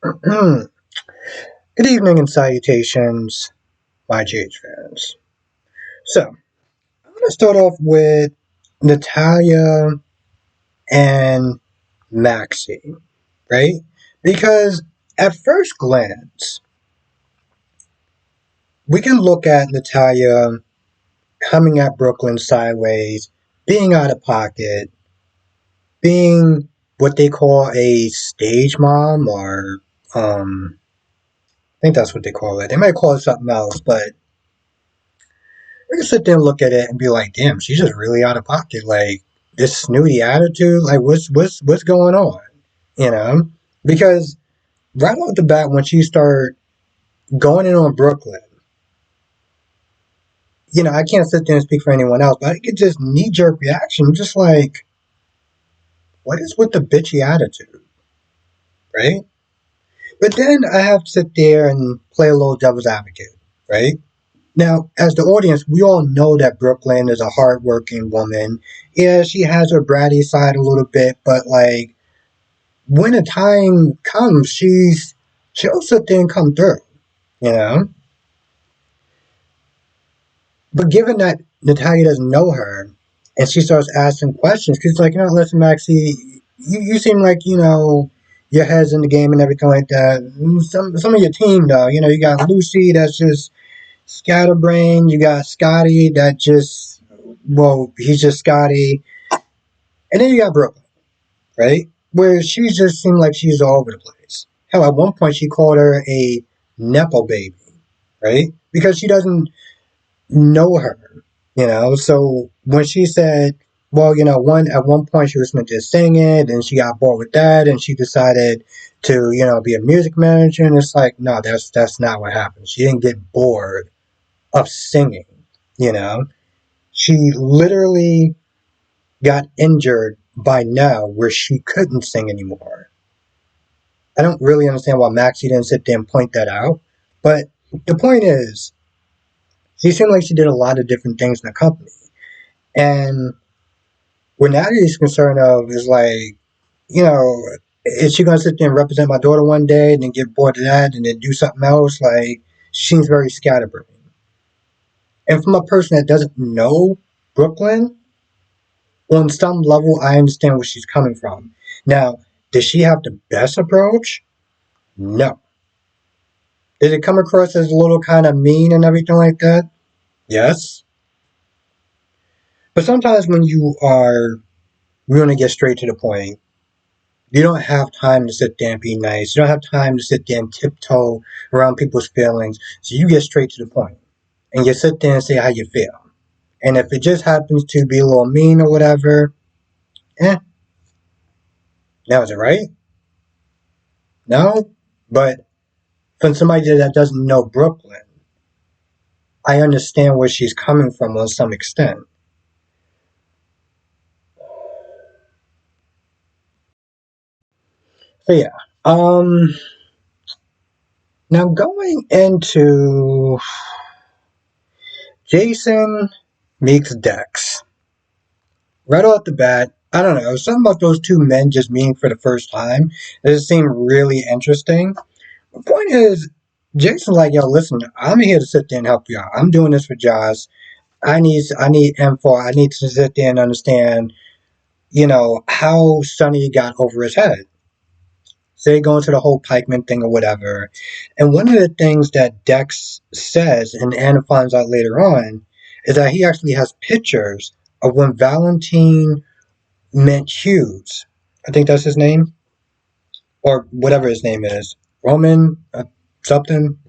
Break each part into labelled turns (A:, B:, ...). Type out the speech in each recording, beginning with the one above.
A: Good evening and salutations, my GH fans. So, I'm going to start off with Natalia and Maxi, right? Because at first glance, we can look at Natalia coming at Brooklyn sideways, being out of pocket, being what they call a stage mom, or I think that's what they call it. They might call it something else, but we can sit there and look at it and be like, damn, she's just really out of pocket. Like this snooty attitude. Like what's going on? You know? Because right off the bat when she started going in on Brooklyn, I can't sit there and speak for anyone else, but I get just knee jerk reaction, just like, what is with the bitchy attitude? Right? But then I have to sit there and play a little devil's advocate, right? Now, as the audience, we all know that Brooklyn is a hardworking woman. Yeah, she has her bratty side a little bit, but like when the time comes, she'll sit there and come through, you know. But given that Natalia doesn't know her, and she starts asking questions, because like, listen, Maxie, you seem like your head's in the game and everything like that. Some of your team though, you got Lucy that's just scatterbrain. You got Scotty that just, well, he's just Scotty. And then you got Brooklyn, right? Where she just seemed like she's all over the place. Hell, at one point she called her a Nepo baby, right? Because she doesn't know her, So when she said, well, at one point she was meant to sing it, and she got bored with that, and she decided to, be a music manager, and it's like, no, that's not what happened. She didn't get bored of singing, you know. She literally got injured by now where she couldn't sing anymore. I don't really understand why Maxie didn't sit there and point that out. But the point is, she seemed like she did a lot of different things in the company. And what Natalie's concerned of is like, you know, is she going to sit there and represent my daughter one day and then get bored of that and then do something else? Like, she seems very scatterbrained. And from a person that doesn't know Brooklyn, on some level, I understand where she's coming from. Now, does she have the best approach? No. Did it come across as a little kind of mean and everything like that? Yes. But sometimes when you are going to get straight to the point, you don't have time to sit there and be nice. You don't have time to sit there and tiptoe around people's feelings. So you get straight to the point. And you sit there and say how you feel. And if it just happens to be a little mean or whatever, now is it right? No? But from somebody that doesn't know Brooklyn, I understand where she's coming from on some extent. So yeah. Now going into Jason meets Dex. Right off the bat, I don't know, something about those two men just meeting for the first time. It just seemed really interesting. The point is, Jason's like, yo, listen, I'm here to sit there and help you out. I'm doing this for Josh. I need info. I need to sit there and understand, how Sonny got over his head. Say go into the whole pikeman thing or whatever. And one of the things that Dex says, and Anna finds out later on, is that he actually has pictures of when Valentine met Hughes. I think that's his name, or whatever his name is, Roman something.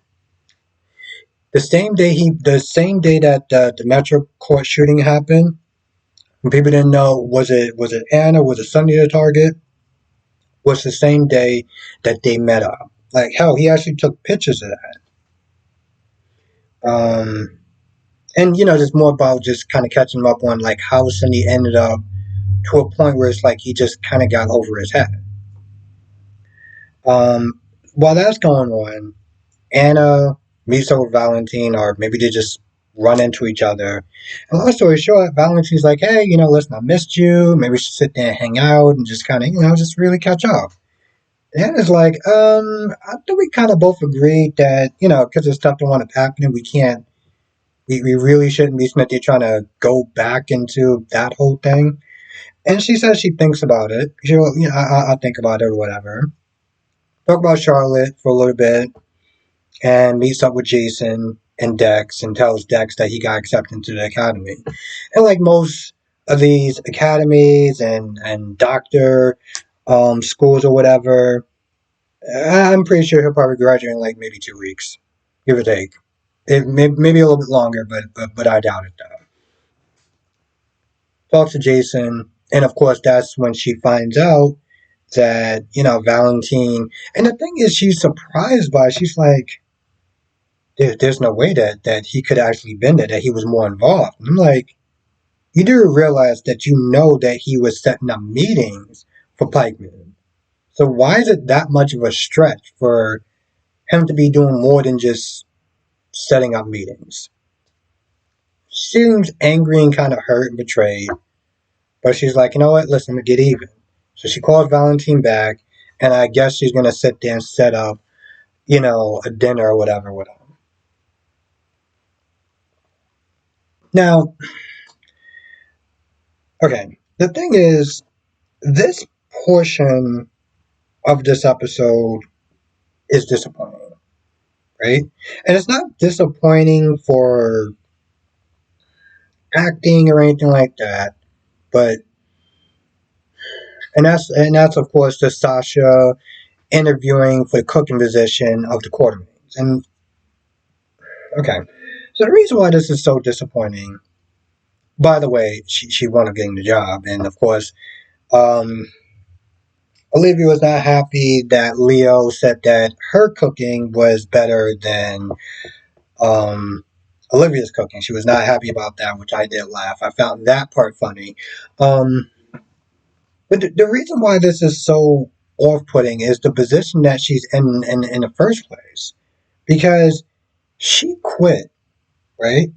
A: The same day that the Metro Court shooting happened, when people didn't know was it Anna, was it Sunday the target, was the same day that they met up. Like hell, he actually took pictures of that. And just more about just kind of catching him up on like how Sunday ended up to a point where it's like he just kind of got over his head. While that's going on, Anna meets up with Valentine, or maybe they just run into each other. And long story short, Valentine's like, hey, listen, I missed you. Maybe we should sit there and hang out and just kind of, just really catch up. And it's like, I think we kind of both agreed that, because of stuff that wound up happening, we can't, we really shouldn't be Smithy trying to go back into that whole thing. And she says she thinks about it. She'll, I'll think about it or whatever. Talk about Charlotte for a little bit and meets up with Jason and Dex and tells Dex that he got accepted into the academy. And like most of these academies and doctor schools or whatever, I'm pretty sure he'll probably graduate in like maybe 2 weeks, give or take. Maybe a little bit longer, but I doubt it though. Talks to Jason, and of course that's when she finds out that Valentine. And the thing is, she's surprised by it. She's like, there's no way that he could actually been there, that he was more involved. And I'm like, you do realize that that he was setting up meetings for Pikeman. So why is it that much of a stretch for him to be doing more than just setting up meetings? She seems angry and kind of hurt and betrayed, but she's like, you know what? Listen, get even. So she calls Valentine back, and I guess she's gonna sit there and set up, a dinner or whatever with him. Now, okay, the thing is, this portion of this episode is disappointing, right? And it's not disappointing for acting or anything like that, but and that's of course the Sasha interviewing for the cooking position of the Quartermains. And okay, so the reason why this is so disappointing, by the way, she wound up getting the job, and of course, um, Olivia was not happy that Leo said that her cooking was better than um, Olivia's cooking. She was not happy about that, which I did laugh. I found that part funny. Um, but the reason why this is so off-putting is the position that she's in the first place, because she quit, right?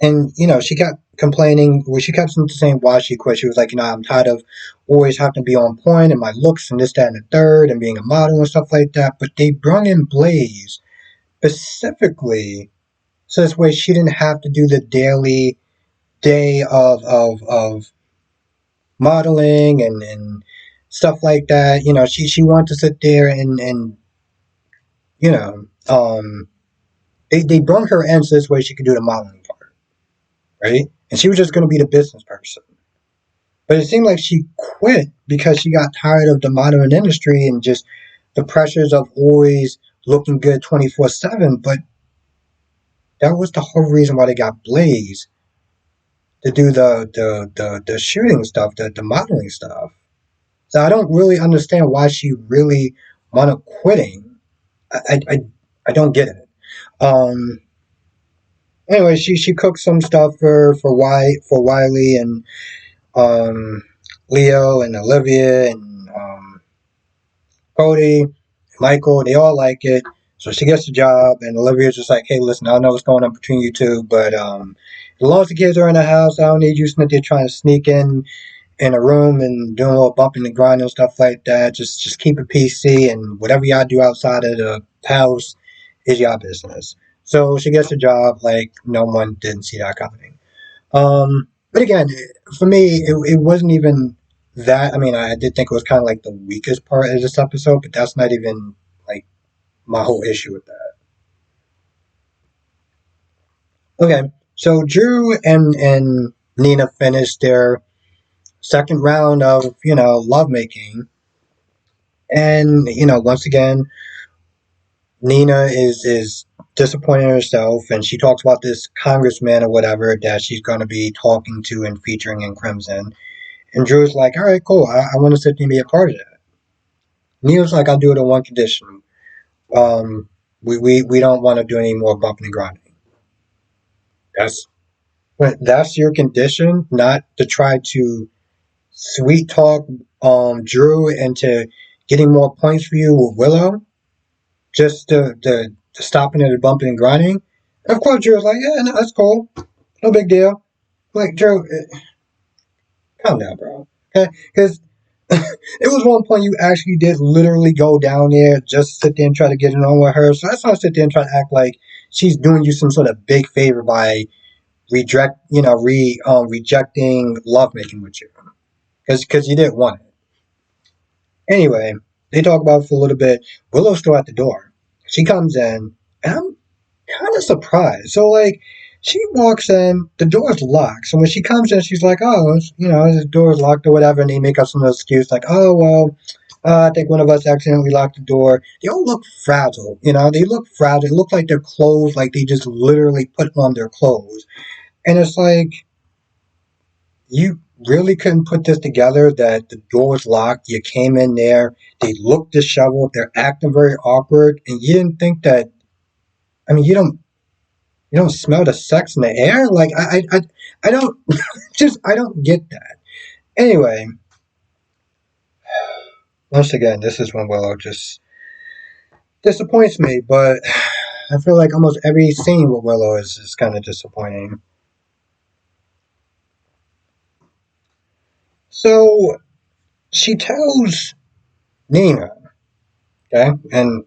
A: And she kept complaining. Well, she kept saying why she quit. She was like, I'm tired of always having to be on point and my looks and this, that, and the third, and being a model and stuff like that. But they brung in Blaze specifically so this way she didn't have to do the daily day of modeling and stuff like that. She wanted to sit there and you know, um, they brung her in so this way she could do the modeling part, right? And she was just going to be the business person. But it seemed like she quit because she got tired of the modeling industry and just the pressures of always looking good 24/7. But that was the whole reason why they got Blaze to do the shooting stuff, the modeling stuff. So I don't really understand why she really wound up quitting. I don't get it. Um, anyway, she cooked some stuff for Wiley and Leo and Olivia and Cody, Michael. They all like it. So she gets the job, and Olivia's just like, "Hey, listen, I don't know what's going on between you two, but as long as the kids are in the house, I don't need you sitting there trying to sneak in a room and doing a little bumping and grinding and stuff like that. Just keep it PC, and whatever y'all do outside of the house is y'all business." So she gets a job like no one didn't see that coming. But again, for me, it wasn't even that. I mean, I did think it was kind of like the weakest part of this episode, but that's not even like my whole issue with that. Okay, so Drew and Nina finished their second round of lovemaking. And once again, Nina is disappointed in herself, and she talks about this congressman or whatever that she's going to be talking to and featuring in Crimson. And Drew's like, all right, cool, I want to sit and be a part of that. Nina's like, I'll do it on one condition. Um, we don't want to do any more bumping and grinding. That's that's your condition, not to try to sweet talk Drew into getting more points for you with Willow. Just the stopping and the bumping and grinding. And of course, Drew's like, yeah, no, that's cool, no big deal. Like Drew, calm down, bro. Okay, because It was one point you actually did literally go down there just to sit there and try to get it on with her. So that's why I sit there and try to act like she's doing you some sort of big favor by rejecting lovemaking with you because you didn't want it. Anyway, they talk about it for a little bit. Willow's still at the door. She comes in, and I'm kind of surprised. So like, she walks in, the door's locked. So when she comes in, she's like, "Oh, the door's locked or whatever," and they make up some excuse like, "Oh well, I think one of us accidentally locked the door." They all look fragile. They look fragile. They look like their clothes, like they just literally put on their clothes. And it's like, you really couldn't put this together that the door was locked. You came in there, they look disheveled, they're acting very awkward, and you didn't think that. I mean, you don't smell the sex in the air. Like I don't I don't get that. Anyway, once again, this is when Willow just disappoints me. But I feel like almost every scene with Willow is kind of disappointing. So she tells Nina, okay, and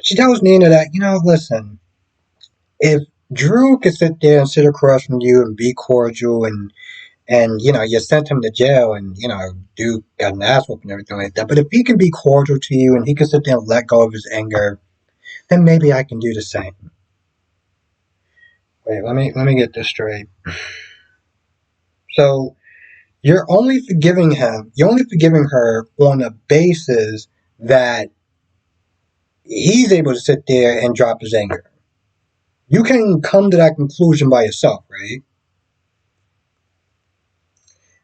A: she tells Nina that, listen, if Drew could sit there and sit across from you and be cordial and you sent him to jail and Duke got an ass whoop and everything like that. But if he can be cordial to you and he can sit there and let go of his anger, then maybe I can do the same. Wait, let me get this straight. So you're only forgiving her on the basis that he's able to sit there and drop his anger. You can come to that conclusion by yourself, right?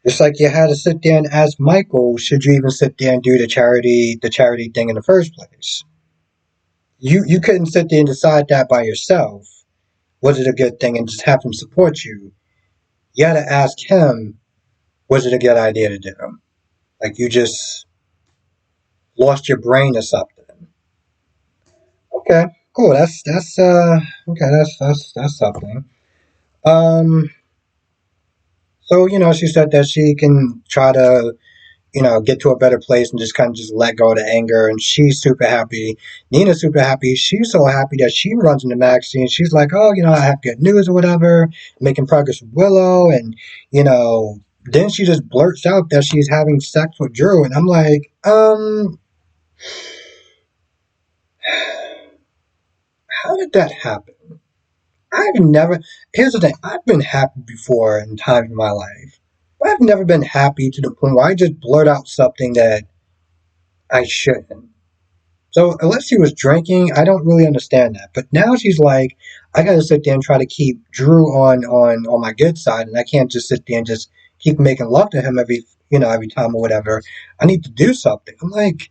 A: It's like you had to sit there and ask Michael, should you even sit there and do the charity thing in the first place? You couldn't sit there and decide that by yourself. Was it a good thing and just have him support you? You had to ask him, was it a good idea to do? Like you just lost your brain or something. Okay, cool. That's okay. That's something. Um. So she said that she can try to get to a better place and just kind of just let go of the anger. And she's super happy. Nina's super happy. She's so happy that she runs into Maxie and she's like, oh, I have good news or whatever, making progress with Willow. And, then she just blurts out that she's having sex with Drew. And I'm like, how did that happen? I've never, here's the thing, I've been happy before in times in my life. But I've never been happy to the point where I just blurt out something that I shouldn't. So unless she was drinking, I don't really understand that. But now she's like, I gotta sit there and try to keep Drew on my good side, and I can't just sit there and just keep making love to him every time or whatever. I need to do something. I'm like,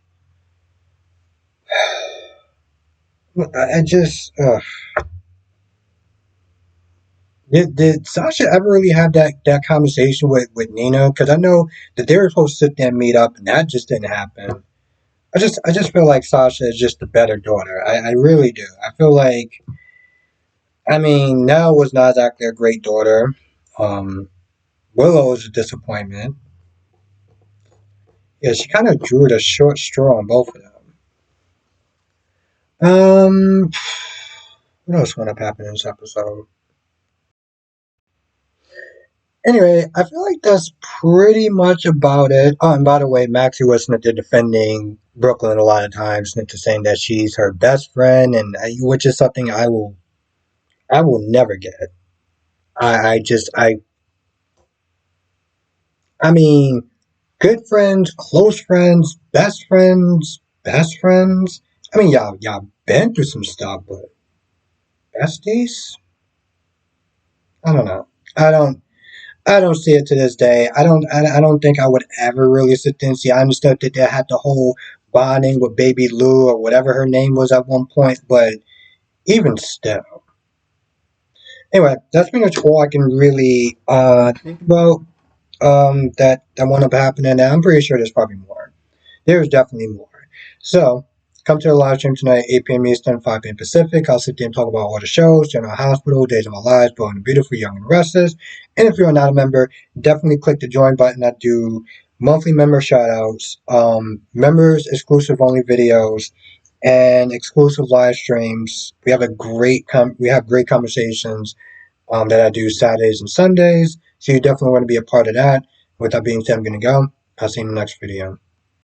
A: I just did Sasha ever really have that conversation with Nina? Because I know that they were supposed to sit there and meet up, and that just didn't happen. I just feel like Sasha is just the better daughter. I really do. I feel like, I mean, Nell was not exactly a great daughter. Um, Willow was a disappointment. Yeah, she kind of drew the short straw on both of them. Um, what else wound up happening in this episode? Anyway, I feel like that's pretty much about it. Oh, and by the way, Maxie was not there defending Brooklyn a lot of times, into saying that she's her best friend, and which is something I will never get. I mean, good friends, close friends, best friends. I mean, y'all been through some stuff, but besties? I don't know. I don't. I don't see it to this day. I don't think I would ever really sit there and see. I understood that they had the whole bonding with Baby Lou or whatever her name was at one point, but even still. Anyway, that's pretty much all I can really think about that wound up happening. And I'm pretty sure there's probably more. There's definitely more. So, come to the live stream tonight, 8 p.m. Eastern, 5 p.m. Pacific. I'll sit there and talk about all the shows, General Hospital, Days of Our Lives, Bold and Beautiful, Young and Restless. And if you're not a member, definitely click the join button. I do monthly member shoutouts, members exclusive only videos, and exclusive live streams. We have great conversations that I do Saturdays and Sundays. So you definitely want to be a part of that. With that being said, I'm gonna go. I'll see you in the next video.